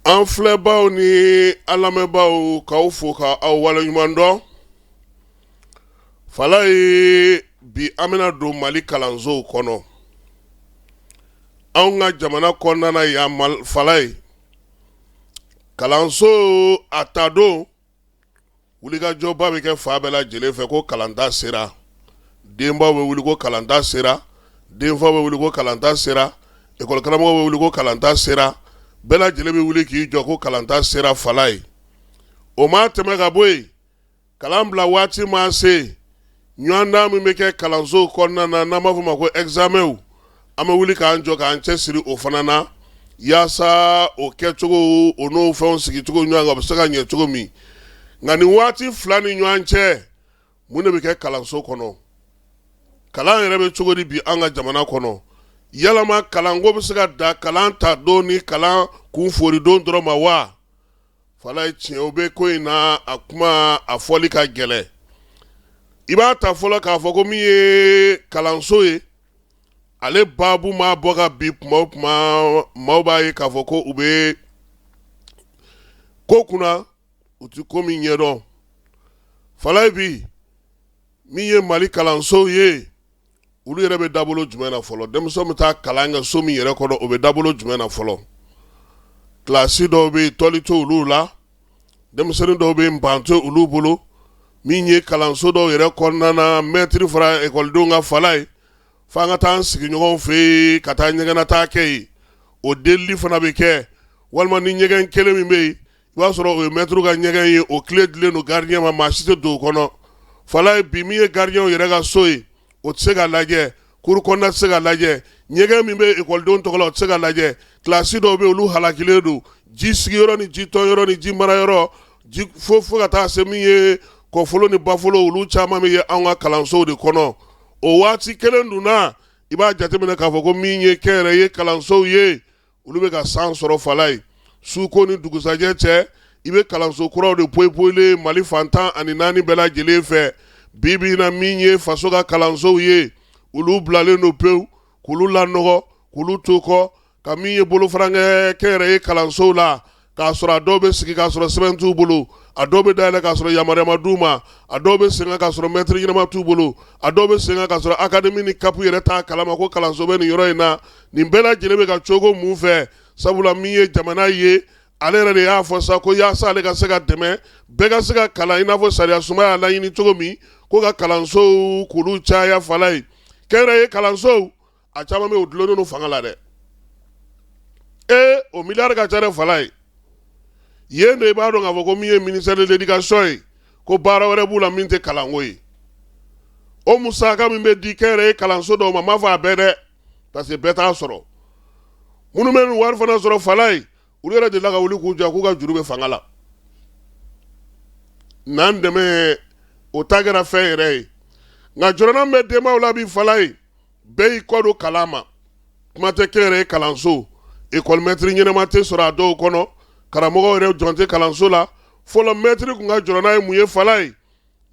An filɛbaw ni alamɛbaw k'aw fo ka aw waleɲuman dɔn. Fala ye bi an bɛna don Mali kalansow kɔnɔ. Anw ka jamana kɔnɔna yan fala ye kalanso a ta don wulikajɔba bɛ kɛ fa bɛɛ lajɛlen fɛ ko kalanta sera. Denbaw bɛ wuli ko kalanta sera, denfaw bɛ wuli ko kalanta sera, école karamɔgɔw bɛ wuli ko kalanta sera. Bɛɛ lajɛlen bɛ wuli k'i jɔ ko kalanta sera fala ye. O ma tɛmɛ ka bɔ yen, kalan bila waati ma se, ɲɔgɔndan min bɛ kɛ kalanso kɔnɔna na n'an b'a fɔ o ma ko examenw, an bɛ wuli k'an jɔ k'an cɛsiri o fana na yaasa o kɛcogo o n'o fɛnw sigicogo ɲɔgɔn kan o bɛ se ka ɲɛ cogo min. Nka nin waati fila ni ɲɔgɔn cɛ mun de bɛ kɛ kalanso kɔnɔ? Kalan yɛrɛ bɛ cogo di bi an ka jamana kɔnɔ? Yalama kalanko bɛ se ka da kalan ta don ni kalan kun fori don dɔrɔn ma wa? Fala ye tiɲɛ o bɛ ko in na a kuma a fɔli ka gɛlɛn. I b'a ta fɔlɔ k'a fɔ ko min ye kalanso ye, ale baabu ma bɔ ka bi kuma o kuma maaw b'a ye k'a fɔ ko u bɛ ko kunna u ti ko min ɲɛdɔn. Fala ye bi min ye Mali kalansow ye, olu yɛrɛ bɛ dabolo jumɛn na fɔlɔ? Denmisɛnw bɛ taa kalan kɛ so min yɛrɛ kɔnɔ o bɛ dabolo jumɛn na fɔlɔ? Kilasi dɔw bɛ yen tɔli to olu la, denmisɛnnin dɔw bɛ yen ban to olu bolo. Min ye kalanso dɔw yɛrɛ kɔnɔna na mɛtiri fara ekɔlidenw ka fala ye, f'an ka taa an sigi ɲɔgɔn fɛ yen ka taa ɲɛgɛnata kɛ yen. O delili fana bɛ kɛ, walima ni ɲɛgɛn kelen min bɛ yen i b'a sɔrɔ o ye mɛtiriw ka ɲɛgɛn ye, o tile dilen don gardien ma, maa si tɛ don o kɔnɔ. Fala ye bi min ye gardienw yɛrɛ ka so ye, o tɛ se ka lajɛ, kuru kɔnɔna tɛ se ka lajɛ, ɲɛgɛn min bɛ ekɔlidenw tɔgɔ la o tɛ se ka lajɛ, kilasi dɔw bɛ yen olu halakilen don, ji sigiyɔrɔ ni ji tɔnyɔrɔ ni ji marayɔrɔ, fo ka taa se min ye kɔfolo ni bafolo olu caman bɛ ye anw ka kalansow de kɔnɔ. O waati kelen dun na i b'a jateminɛ k'a fɔ ko min ye kɛnyɛrɛye kalansow ye olu bɛ ka san sɔrɔ fala ye. Suko ni dugusajɛ cɛ i bɛ kalanso kuraw de poyipoyilen Mali fantan ani naani bɛɛ lajɛlen fɛ. Bi bi in na min ye faso ka kalansow ye olu bilalen don pewu k'olu lanɔgɔ k'olu to kɔ, ka min ye bolofarankɛ kɛnyɛrɛye kalansow la k'a sɔrɔ a dɔw bɛ sigi k'a sɔrɔ sɛbɛn t'u bolo, a dɔw bɛ dayɛlɛ k'a sɔrɔ yamaruya ma d'u ma, a dɔw bɛ sen kan k'a sɔrɔ mɛtiri ɲɛnama t'u bolo, a dɔw bɛ sen kan k'a sɔrɔ akademi ni kapu yɛrɛ t'a kalama ko kalanso bɛ nin yɔrɔ in na. Nin bɛɛ lajɛlen bɛ ka cogo mun fɛ? Sabula min ye jamana ye ale yɛrɛ de y'a fɔ sa ko yaasa ale ka se ka dɛmɛ bɛɛ ka se ka kalan i n'a fɔ sariya suma y'a laɲini cogo min ko ka kalansow k'olu caya fala ye. Kɛnyɛrɛye kalansow a caman bɛ o dulonnen don fanga la dɛ. O miliyari ka ca dɛ fala ye. Yen de i b'a dɔn k'a fɔ ko min ye ministère de l'éducation ye ko baara wɛrɛ b'u la min tɛ kalanko ye. O musaka min bɛ di kɛnyɛrɛye kalanso dɔw ma, n m'a fɔ a bɛɛ dɛ, parce que bɛɛ t'a sɔrɔ. Minnu bɛ nin wari fana sɔrɔ fala ye olu yɛrɛ delila ka wuli k'u jɔ k'u ka juru bɛ fanga la. N'an dɛmɛ o ta kɛra fɛn yɛrɛ ye. Nka jɔrɔna bɛ denbaw la bi fala ye bɛɛ y'i kɔ don kalan ma. Kuma tɛ kɛnyɛrɛye kalanso, école mɛtiri ɲɛnama tɛ sɔrɔ a dɔw kɔnɔ, karamɔgɔw yɛrɛ jɔn tɛ kalanso la. Fɔlɔ mɛtiri kun ka jɔrɔna ye mun ye fala ye?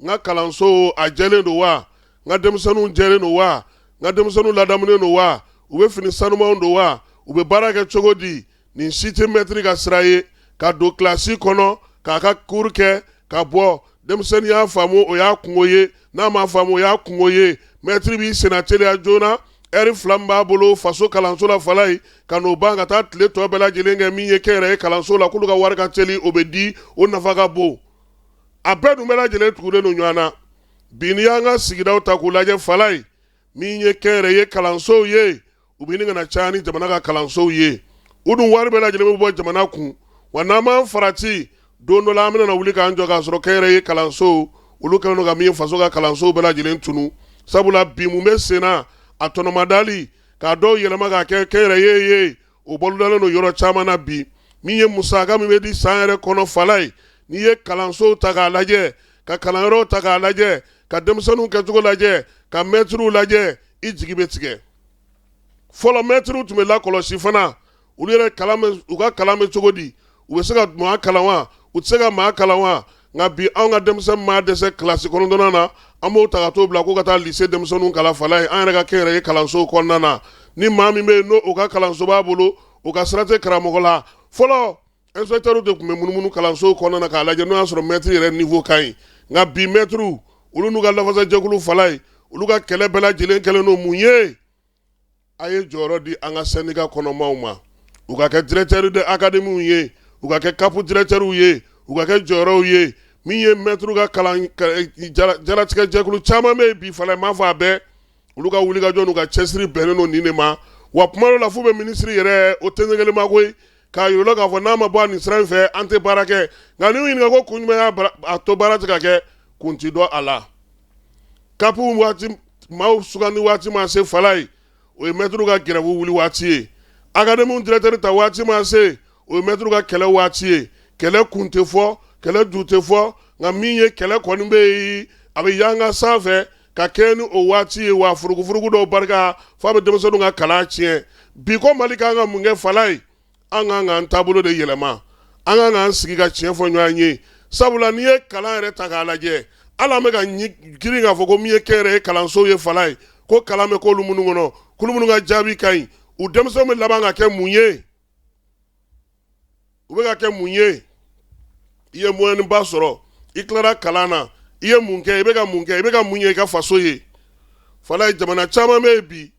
N ka kalanso a jɛlen don wa? N ka denmisɛnninw jɛlen don wa? N ka denmisɛnninw ladamunen don wa? U bɛ fini sanumanw don wa? U bɛ baara kɛ cogo di? Nin si tɛ mɛtiri ka sira ye, ka don kilasi kɔnɔ k'a ka cours kɛ ka bɔ. Denmisɛnnin y'a faamu o y'a kungo ye, n'a ma faamu o y'a kungo ye. Mɛtiri b'i senna teliya joona, ɛri fila min b'a bolo faso kalanso la fala ye ka n'o ban ka taa tile tɔ bɛɛ lajɛlen kɛ min ye kɛnyɛrɛye kalanso la k'olu ka wari ka teli o bɛ di o nafa ka bon. A bɛɛ dun bɛɛ lajɛlen tugulen don ɲɔgɔn na. Bi n'i y'an ka sigidaw ta k'u lajɛ fala ye min ye kɛnyɛrɛye kalansow ye u bɛ ɲini ka na caya ni jamana ka kalansow ye. U dun wari bɛɛ lajɛlen bɛ bɔ jamana kun, wa n'an m'an farati don dɔ la an bɛna wuli k'an jɔ k'a sɔrɔ kɛnyɛrɛye kalansow olu kɛlen don ka min ye faso ka kalansow bɛɛ lajɛlen tunu. Sabula bi mun bɛ sen na a tɔnɔmadali k'a dɔw yɛlɛma k'a kɛ kɛnyɛrɛye ye o balodalen don yɔrɔ caman na bi. Min ye musaka min bɛ di san yɛrɛ kɔnɔ fala ye, n'i ye kalansow ta k'a lajɛ, ka kalanyɔrɔw ta k'a lajɛ, ka denmisɛnninw kɛcogo lajɛ, ka mɛtiriw lajɛ, i jigi bɛ tigɛ. Fɔlɔ mɛtiriw tun bɛ lakɔlɔsi fana, olu yɛrɛ u ka kalan bɛ cogo di? U bɛ se ka maa kalan wa? U tɛ se ka maa kalan wa? Nka bi anw ka denmisɛnnin maa dɛsɛ kilasi kɔnɔntɔnnan na an b'o ta ka t'o bila ko ka taa lycée denmisɛnninw kalan fala ye an yɛrɛ ka kɛnyɛrɛye kalansow kɔnɔna na. Ni maa min bɛ yen n'o ka kalanso b'a bolo o ka sira tɛ karamɔgɔ la. Fɔlɔ inspecteur de kun bɛ munumunu kalanso kɔnɔna na k'a lajɛ n'o y'a sɔrɔ maître yɛrɛ niveau ka ɲi nka bi maître olu n'u ka lafasajɛkulu fala ye olu ka kɛlɛ bɛɛ lajɛlen kɛlen don mun ye a ye jɔyɔrɔ di an ka syndicat kɔnɔmaw ma u ka kɛ directeur de académie ye u ka kɛ cap directeur ye u ka kɛ jɔyɔrɔw ye min ye maître ka kalan jaratigɛ jɛkulu caman bɛ yen bi fala m'a fɔ a bɛɛ olu ka wulikajɔ n'u ka cɛsiri bɛnnen don nin de ma wa kuma dɔ la f'u bɛ ministre yɛrɛ o tɛnsɛgɛlen ma koyi k'a yir'u la k'a fɔ n'a ma bɔ nin sira in fɛ an tɛ baara kɛ nka n'u ɲininka ko kun jumɛn y'a to baara tɛ ka kɛ kun ti dɔn a la cap waati maaw sugandi waati ma se fala ye o ye maître ka grève wuli waati ye académie directeur ta waati ma se o ye maître ka kɛlɛ waati ye kɛlɛ kun tɛ fɔ kɛlɛ ju tɛ fɔ nka min ye kɛlɛ kɔni bɛ yen a bɛ yanga sanfɛ ka kɛ ni o waati ye wa furugufurugu dɔw barika f'a bɛ denmisɛnninw ka kalan tiɲɛ bi ko mali kan ka mun kɛ fala ye an kan k'an taabolo de yɛlɛma an kan k'an sigi ka tiɲɛ fɔ ɲɔgɔn ye sabula n'i ye kalan yɛrɛ ta k'a lajɛ hali an bɛ ka girin k'a fɔ ko min ye kɛnyɛrɛye ye kalanso ye fala ye ko kalan bɛ k'olu minnu kɔnɔ k'olu minnu ka jaabi ka ɲi u denmisɛnw bɛ laban ka kɛ mun ye u bɛ ka kɛ mun ye i ye moyen ba sɔrɔ i tilara kalan na i ye mun kɛ i bɛ ka mun kɛ i bɛ ka mun ye i ka faso ye fala ye jamana caman bɛ yen bi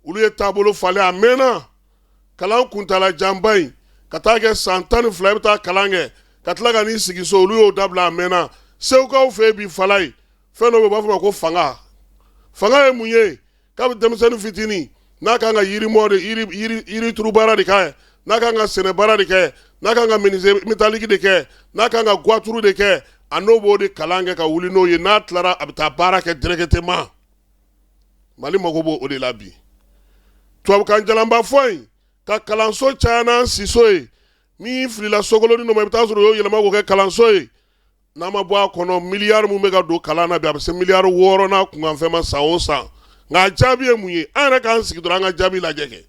olu ye taabolo falen a mɛnna kalan kuntala janba in ka taa kɛ san 12 i bɛ taa kalan kɛ ka tila ka n'i sigi so olu y'o dabila a mɛnna segukaw fɛ yen bi fala ye fɛn dɔ bɛ yen u b'a fɔ ma ko fanga fanga ye mun ye k'a bɛ denmisɛnnin fitinin n'a kan ka yirimɔ de yiri turu baara de kɛ n'a kan ka sɛnɛ baara de kɛ n'a kan ka menuisier métallique de kɛ n'a kan ka guwaturu de kɛ a n'o b'o de kalan kɛ ka wuli n'o ye n'a tilara a bɛ taa baara kɛ directement mali mago b'o de la bi tubabukan jalanba fɔ in ka kalanso caya n'an siso ye min filila sogoloni dɔ ma i bɛ taa sɔrɔ o y'o yɛlɛma k'o kɛ kalanso ye n'a ma bɔ a kɔnɔ miliyari mun bɛ ka don kalan na bi a bɛ se miliyari 6 n'a kunkanfɛn ma san o san nka a jaabi ye mun ye an yɛrɛ k'an sigi dɔrɔn an ka jaabi lajɛ kɛ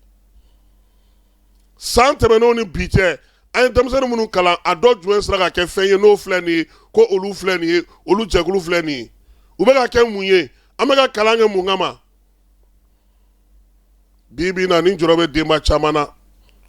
san tɛmɛnenw ni bi cɛ an ye denmisɛnnin minnu kalan a dɔ jumɛn sera ka kɛ fɛn ye n'o filɛ nin ye ko olu filɛ nin ye olu jɛkulu filɛ nin ye u bɛ ka kɛ mun ye an bɛ ka kalan kɛ mun kama bi bi in na nin jɔrɔ bɛ denba caman na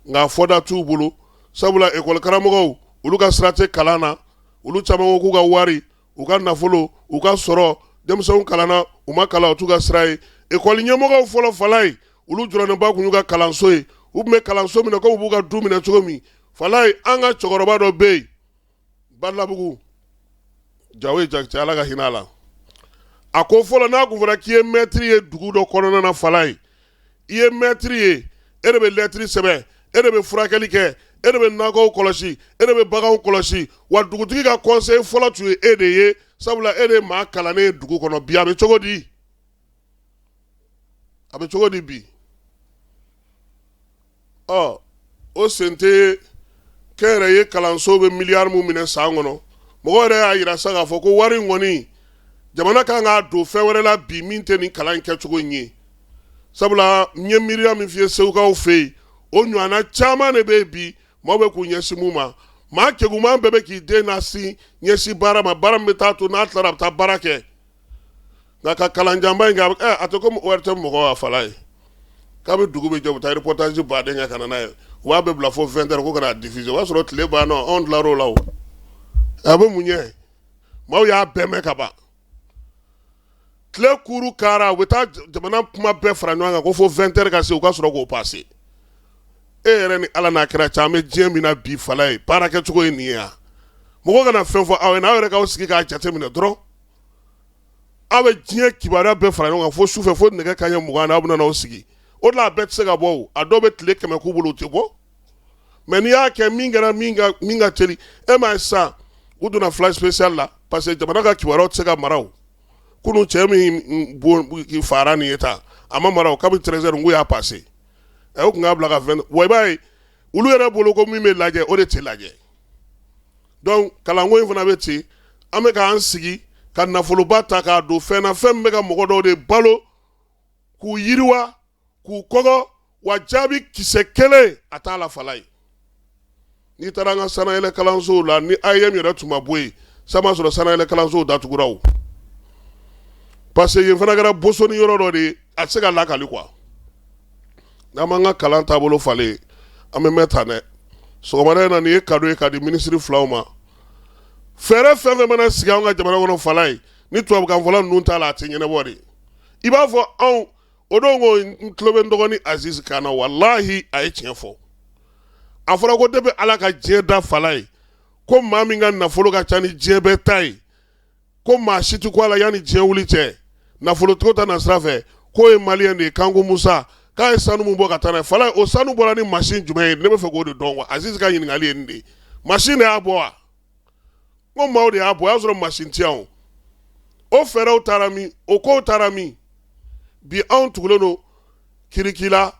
nka fɔda t'u bolo sabula ekɔli karamɔgɔw olu ka sira tɛ kalan na olu caman ko k'u ka wari u ka nafolo u ka sɔrɔ denmisɛnw kalanna u ma kalan u t'u ka sira ye ekɔli ɲɛmɔgɔw fɔlɔ fala ye olu jɔrɔnenba kun y'u ka kalanso ye u tun bɛ kalanso minɛ ko u b'u ka du minɛ cogo min fala ye an ka cɛkɔrɔba dɔ bɛ yen balabugu jawo jakite ala ka hinɛ a la a ko fɔlɔ n'a kun fɔra k'i ye maître ye dugu dɔ kɔnɔna na fala ye i ye maître ye e de bɛ lettre sɛbɛn e de bɛ furakɛli kɛ e de bɛ nakɔw kɔlɔsi e de bɛ baganw kɔlɔsi wa dugutigi ka conseil fɔlɔ tun ye e de ye sabula e de ye maa kalannen ye dugu kɔnɔ bi a bɛ cogo di a bɛ cogo di bi o sen tɛ kɛnyɛrɛye kalanso bɛ miliyari mun minɛ san kɔnɔ mɔgɔ yɛrɛ y'a yira sa k'a fɔ ko wari in kɔni jamana kan k'a don fɛn wɛrɛ la bi min tɛ nin kalan in kɛcogo in ye sabula n ye miiriya min f'i ye segukaw fɛ yen o ɲɔgɔnna caman de bɛ yen bi maaw bɛ k'u ɲɛsin mun ma maa keguman bɛɛ bɛ k'i den nasi ɲɛsin baara ma baara min bɛ taa to n'a tilara a bɛ taa baara kɛ nka ka kalanjanba in kɛ a tɛ komi wari tɛ mɔgɔw a fala ye k'a bɛ dugu bɛ jɛ u bɛ taa reportage baden kɛ ka na n'a ye u b'a bɛɛ bila fo 20 heures ko ka n'a diffuser o b'a sɔrɔ tile banna anw tilar'o la o a bɛ mun ɲɛ maaw y'a bɛɛ mɛn ka ban tile kuuru kaara u bɛ taa jamana kuma bɛɛ fara ɲɔgɔn kan ko fo 20 heures ka se u ka sɔrɔ k'o passer e yɛrɛ ni ala n'a kɛra caman bɛ diɲɛ min na bi fala ye baara kɛcogo ye nin ye wa mɔgɔ kana fɛn fɔ aw ye n'aw yɛrɛ k'aw sigi k'a jateminɛ dɔrɔn aw bɛ diɲɛ kibaruya bɛɛ fara ɲɔgɔn kan fo sufɛ fo nɛgɛ kanɲɛ 20 na aw bɛ n'aw sigi o de la a bɛɛ tɛ se ka bɔ o a dɔw bɛ tile 100 k'u bolo u tɛ bɔ mɛ n'i y'a kɛ min kɛra min ka teli e m'a ye sisan u donna flash spécial la parce que jamana ka kibaruyaw tɛ se ka mara o kunun cɛ min fara nin ye tan a ma mara o kabini 13 heures n ko y'a passé o tun k'a bila ka fɛn wa i b'a ye olu yɛrɛ bolo ko min bɛ lajɛ o de tɛ lajɛ donc kalanko in fana bɛ ten an bɛ k'an sigi ka nafoloba ta k'a don fɛn na fɛn min bɛ ka mɔgɔ dɔw de balo k'u yiriwa k'u kɔgɔ wa jaabi kisɛ kelen a t'a la fala ye n'i taara an ka sanayɛlɛ kalansow la ni IEM yɛrɛ tun ma bɔ yen sa ma sɔrɔ sanayɛlɛ kalansow datugura o parce que yen fana kɛra bosoni yɔrɔ dɔ de ye a tɛ se ka lakali quoi n'an m'an ka kalan taabolo falen an bɛ mɛn tan dɛ sɔgɔmada in na nin ye kado ye ka di minisiri filaw ma fɛɛrɛ fɛn fɛn mana sigi an ka jamana kɔnɔ fala ye ni tubabukan fɔla ninnu t'a la a tɛ ɲɛnabɔ de i b'a fɔ anw o don ko n tulo bɛ n dɔgɔnin Azizi kan na walahi a ye tiɲɛ fɔ a fɔra ko depuis Ala ka diɲɛ da fala ye ko maa min ka nafolo ka ca ni diɲɛ bɛɛ ta ye ko maa si tɛ ko a la yanni diɲɛ wuli cɛ nafolotigiw ta na sira fɛ k'o ye maliyɛn de ye Kanku Musa k'a ye sanu min bɔ ka taa n'a ye fala ye o sanu bɔra ni machine jumɛn ye ne bɛ fɛ k'o de dɔn Azizi ka ɲininkali ye nin de ye machine de y'a bɔ wa n ko maaw de y'a bɔ o y'a sɔrɔ machine tɛ yan o fɛɛrɛw taara min o kow taara min bi anw tugulen don kiriki la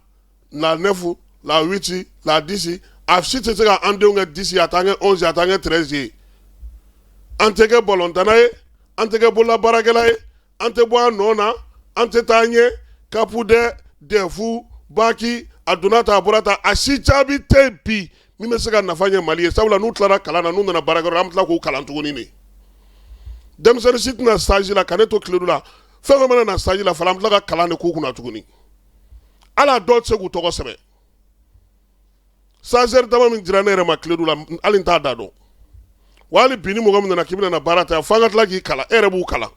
la 9 la 8 la 10 a si tɛ se ka an denw kɛ 10 a t'an kɛ 11 a t'an kɛ 13 ye an tɛ kɛ bɔlɔntana ye an tɛ kɛ bololabaarakɛla ye an tɛ bɔ an nɔ na an tɛ taa ɲɛ kapudɛ dɛfu baki a donna ta a bɔra ta a si jaabi tɛ bi min bɛ se ka nafa ɲɛ Mali ye sabula n'u tilara kalan na n'u nana baarakɛyɔrɔ la an bɛ tila k'u kalan tuguni de denmisɛnnin si tɛna stage la ka ne to tiledu la fɛn fɛn mana na stage la fana an bɛ tila ka kalan de k'u kunna tuguni hali a dɔw tɛ se k'u tɔgɔ sɛbɛn stagiaire dama min dira ne yɛrɛ ma tiledu la hali n t'a da dɔn wa hali bi ni mɔgɔ min nana k'i bɛna baara ta fo an ka tila k'i kalan e yɛrɛ b'u kalan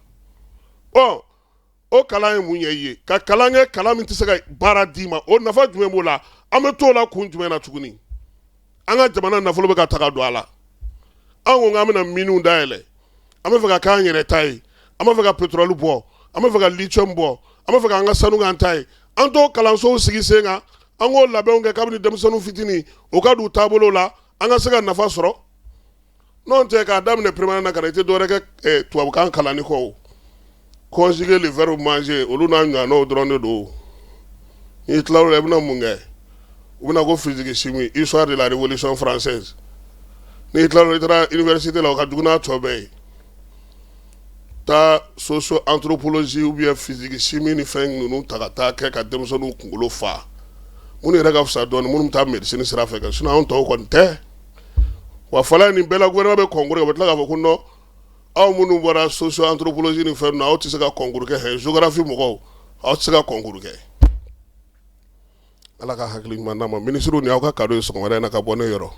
o kalan ye mun ye i ye ka kalan kɛ kalan min tɛ se ka baara d'i ma o nafa jumɛn b'o la an bɛ t'o la kun jumɛn na tuguni an ka jamana nafolo bɛ ka ta ka don a la an ko k'an bɛna miniw dayɛlɛ an bɛ fɛ ka k'an yɛrɛ ta ye an bɛ fɛ ka pétrole bɔ an bɛ fɛ ka lithium bɔ an bɛ fɛ k'an ka sanu k'an ta ye an t'o kalansow sigi sen kan an k'o labɛnw kɛ kabini denmisɛnninw fitinin o ka don u taabolo la an ka se ka nafa sɔrɔ n'o tɛ k'a daminɛ primaire na ka na i tɛ dɔwɛrɛ kɛ tubabukan kalanni kɔ o conjuguer le verbe manger olu n'a ɲɔgɔnnaw dɔrɔn de don n'i tilar'o la i bɛna mun kɛ u bɛna ko physique chimie histoire de la révolution française n'i tilar'o i taara université la o ka jugu n'a tɔ bɛɛ ye taa socio anthropologie ou bien physique chimie ni fɛn ninnu ta ka taa kɛ ka denmisɛnninw kunkolo fa minnu yɛrɛ ka fisa dɔɔni minnu bɛ taa médecine sira fɛ sinon anw tɔw kɔni tɛ wa fɔlɔ nin bɛɛ la gouvernement bɛ concours kɛ u bɛ tila k'a fɔ ko non aw minnu bɔra socio anthropologie ni fɛn ninnu aw tɛ se ka concours kɛ géographie mɔgɔw aw tɛ se ka concours kɛ Ala ka hakili ɲuman d'an ma ministre ni aw ka cadeau ye sɔgɔmada in na ka bɔ ne yɔrɔ